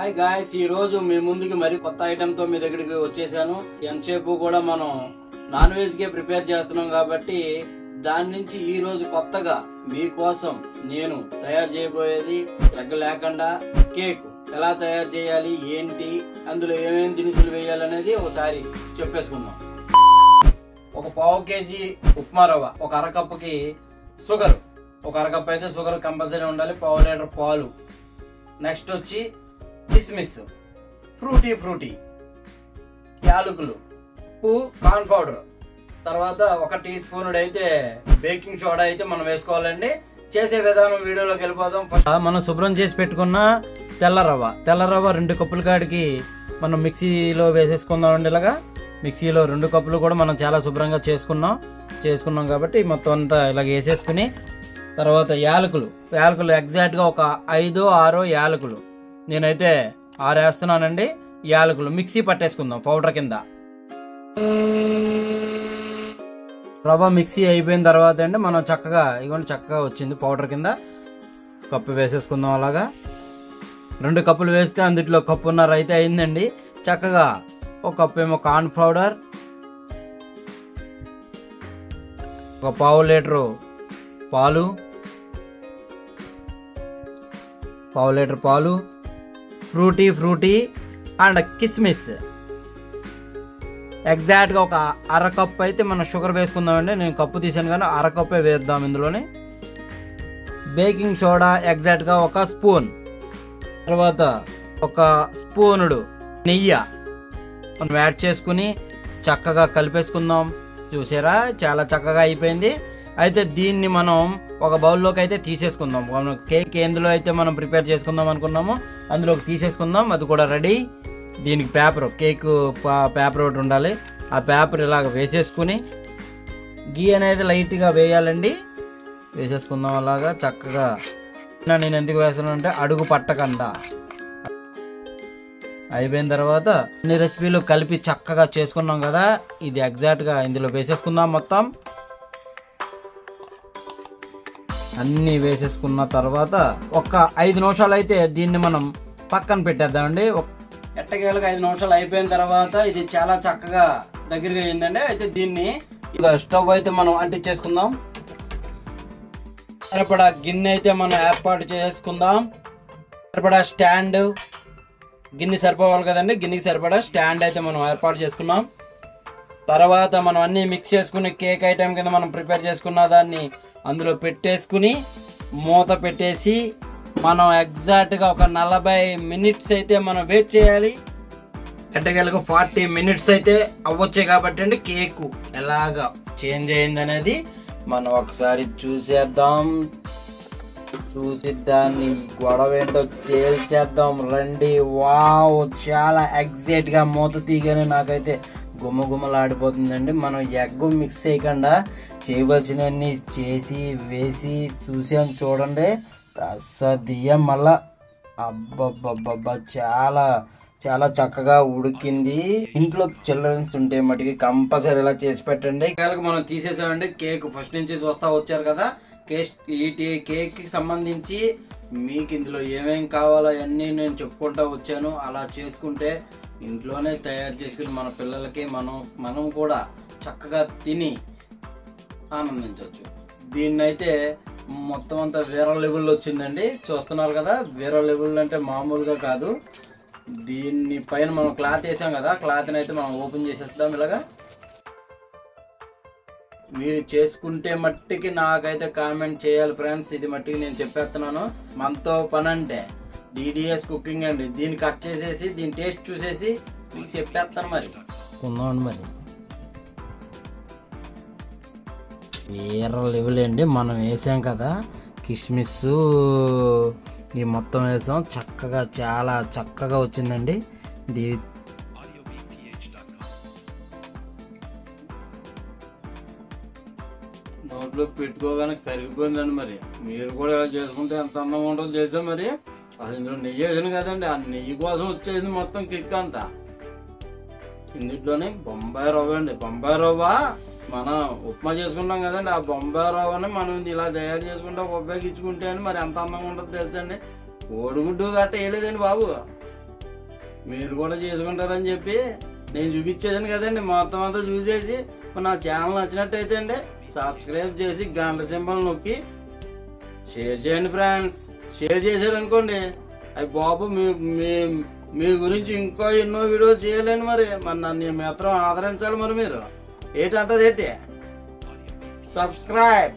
Hi guys, ఈ రోజు మీ ముందుకి మరి కొత్త ఐటమ్ తో మీ దగ్గరికి వచ్చేసాను. ఎంతసేపు కూడా మనం నాన్ వెజ్ కే ప్రిపేర్ చేస్తున్నాం కాబట్టి దాని నుంచి ఈ రోజు కొత్తగా మీకోసం నేను తయారు చేయబోయేది ఎగ్ లేకుండా కేక్ ఎలా తయారు చేయాలి, ఏంటి, అందులో ఏమేమి దినుసులు వేయాలి అనేది ఒకసారి చెప్పేసుకుందాం. ఒక పావు కేజీ ఉప్మా రవ్వ, ఒక అరకప్పుకి షుగర్, ఒక అరకప్పు అయితే షుగర్ కంపల్సరీ ఉండాలి, పావు లీటర్ పాలు, నెక్స్ట్ వచ్చి కిస్మిస్, ఫ్రూటీ, యాలకులు, ఉప్పు, కార్న్ పౌడర్, తర్వాత 1 టీ స్పూన్ అయితే బేకింగ్ సోడా అయితే మనం వేసుకోవాలండి. చేసే విధానం వీడియోలోకి వెళ్ళిపోదాం. ఫస్ట్ మనం శుభ్రం చేసి పెట్టుకున్న తెల్ల రవ్వ 2 కప్పుల కాడికి మనం మిక్సీలో వేసేసుకుందామండి. ఇలాగా మిక్సీలో 2 కప్పులు కూడా మనం చాలా శుభ్రంగా చేసుకున్నాం కాబట్టి మొత్తం అంతా ఇలాగ వేసేసుకుని, తర్వాత యాలకులు ఎగ్జాక్ట్గా ఒక 5-6 యాలకులు, నేనైతే 6 వేస్తున్నానండి. యాలకులు మిక్సీ పట్టేసుకుందాం పౌడర్ కింద. రవ్వ మిక్సీ అయిపోయిన తర్వాత అండి మనం చక్కగా వచ్చింది పౌడర్ కింద. కప్పు వేసేసుకుందాం. అలాగా 2 కప్పులు వేస్తే అందులో కప్పున్నర అయితే అయిందండి. చక్కగా ఒక కప్పు ఏమో కార్న్ పౌడర్, ఒక పావు లీటరు పాలు, ఫ్రూటీ అండ్ కిస్మిస్, ఎగ్జాక్ట్గా ఒక అరకప్పు అయితే మనం షుగర్ వేసుకుందామండి. నేను కప్పు తీసాను కానీ అరకప్పే వేద్దాం. ఇందులోనే బేకింగ్ సోడా ఎగ్జాక్ట్గా 1 స్పూన్, తర్వాత 1 స్పూనుడు నెయ్యి మనం యాడ్ చేసుకుని చక్కగా కలిపేసుకుందాం. చూసారా, చాలా చక్కగా అయిపోయింది. అయితే దీన్ని మనం ఒక బౌల్లోకి అయితే తీసేసుకుందాం. మనం కేక్ ఎందులో అయితే మనం ప్రిపేర్ చేసుకుందాం అనుకున్నామో అందులోకి తీసేసుకుందాం. అది కూడా రెడీ. దీనికి కేక్ పేపర్ ఒకటి ఉండాలి. ఆ పేపర్ ఇలాగ వేసేసుకుని గీ అనేది లైట్గా వేయాలండి. వేసేసుకుందాం అలాగా చక్కగా. నేను ఎందుకు వేస్తున్నాను అంటే అడుగు పట్టకుండా. అయిపోయిన తర్వాత అన్ని రెసిపీలు కలిపి చక్కగా చేసుకున్నాం కదా, ఇది ఎగ్జాక్ట్గా ఇందులో వేసేసుకుందాం. మొత్తం అన్నీ వేసేసుకున్న తర్వాత ఒక 5 నిమిషాలు అయితే దీన్ని మనం పక్కన పెట్టేద్దామండి. ఎట్టకేలకు 5 నిమిషాలు అయిపోయిన తర్వాత ఇది చాలా చక్కగా దగ్గరగా అయిందండి. అయితే దీన్ని ఇక స్టవ్ అయితే మనం అంటించేసుకుందాం. సరిపడా గిన్నె అయితే మనం ఏర్పాటు చేసుకుందాం. సరిపడా స్టాండ్, గిన్నె సరిపోవాలి కదండి, గిన్నెకి సరిపడా స్టాండ్ అయితే మనం ఏర్పాటు చేసుకున్నాం. తర్వాత మనం అన్నీ మిక్స్ చేసుకుని కేక్ ఐటెం కింద మనం ప్రిపేర్ చేసుకున్న దాన్ని అందులో పెట్టేసుకుని మూత పెట్టేసి మనం ఎగ్జాక్ట్గా ఒక 40 మినిట్స్ అయితే మనం వెయిట్ చేయాలి. ఎట్టకేలకు 40 మినిట్స్ అయితే అవ్వచ్చాయి కాబట్టి అండి కేక్ ఎలాగా చేంజ్ అయింది అనేది మనం ఒకసారి చూసేద్దాం. చూసి దాన్ని గొడవ ఏంటో చేద్దాం రండి. వావ్, చాలా ఎగ్జాక్ట్గా మూత తీయగానే నాకైతే గుమ్మలాడిపోతుందండి. మనం ఎగ్ మిక్స్ చేయకుండా చేయవలసినవన్నీ చేసి వేసి చూసాం చూడండి. అసలు మళ్ళా అబ్బబ్బబ్బబ్బా చాలా చక్కగా ఉడికింది. ఇంట్లో చిల్డ్రన్స్ ఉంటే మటుకి కంపల్సరీ ఇలా చేసి పెట్టండి. మనం తీసేసామండి కేక్. ఫస్ట్ నుంచి చూస్తా వచ్చారు కదా, కేక్ కి సంబంధించి మీకు ఇందులో ఏమేం కావాలో అన్నీ నేను చెప్పుకుంటా వచ్చాను. అలా చేసుకుంటే ఇంట్లోనే తయారు చేసుకుని మన పిల్లలకి మనం కూడా చక్కగా తిని ఆనందించవచ్చు. దీన్నైతే మొత్తం అంతా వేరే లెవెల్లో వచ్చిందండి. చూస్తున్నారు కదా, వేరే లెవెల్ అంటే మామూలుగా కాదు. దీన్ని పైన మనం క్లాత్ వేసాం కదా, క్లాత్ని అయితే మనం ఓపెన్ చేసేస్తాం. ఇలాగా మీరు చేసుకుంటే మట్టికి నాకైతే కామెంట్ చేయాలి ఫ్రెండ్స్. ఇది మట్టికి నేను చెప్పేస్తున్నాను. మనతో పని అంటే DDS కుకింగ్ అండి. దీన్ని కట్ చేసేసి దీని టేస్ట్ చూసేసి మీకు చెప్పేస్తాను. మరి కొందామండి. మరి వేరే లెవెల్ అండి. మనం వేసాం కదా కిస్మిస్, ఈ మొత్తం వేసాం. చాలా చక్కగా వచ్చిందండి. నోట్లో పెట్టుకోగానే కరిగిపోయిందండి. మరి మీరు కూడా ఇలా చేసుకుంటే ఎంత అందంగా ఉంటుందో చేసాం. మరి అసలు ఇందులో నెయ్యి వేసాను కదండి, ఆ నెయ్యి కోసం వచ్చేది మొత్తం కిక్ అంతా. ఇందులోనే బొంబాయి రవ్వ అండి. బొంబాయి రవ్వ మనం ఉప్మా చేసుకుంటాం కదండి, ఆ బొంబాయి రవ్వని మనం ఇలా తయారు చేసుకుంటే ఉపయోగించుకుంటే అని మరి ఎంత అందంగా ఉంటుందో తెలుసండి. కోడిగుడ్డు గట్ట వేయలేదండి బాబు. మీరు కూడా చేసుకుంటారని చెప్పి నేను చూపించేదాను కదండి. మొత్తం అంతా చూసేసి నా ఛానల్ నచ్చినట్టయితే అండి సబ్స్క్రైబ్ చేసి గంట సింబల్ నొక్కి షేర్ చేయండి ఫ్రెండ్స్. షేర్ చేశారనుకోండి అవి బాబు మీ గురించి ఇంకా ఎన్నో వీడియోలు చేయాలండి. మరి నన్ను మాత్రం ఆదరించాలి. మరి మీరు ఏంటంటారు ఏంటి? సబ్స్క్రైబ్.